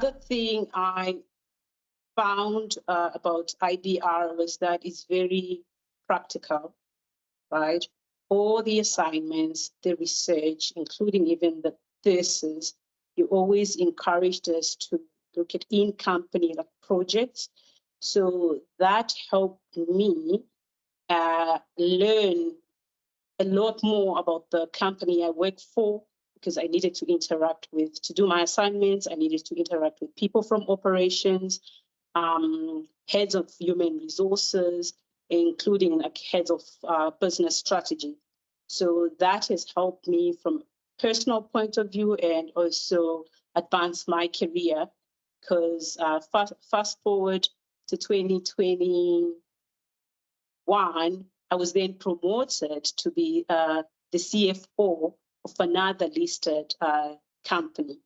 other thing I found about IBR was that it's very practical, right? All the assignments, the research, including even the thesis, you always encouraged us to look at in-company like projects. So that helped me learn a lot more about the company I work for, because I needed to interact with, to do my assignments, I needed to interact with people from operations, heads of human resources, including like heads of business strategy. So that has helped me from a personal point of view and also advance my career, because fast forward to 2021, I was then promoted to be the CFO of another listed company.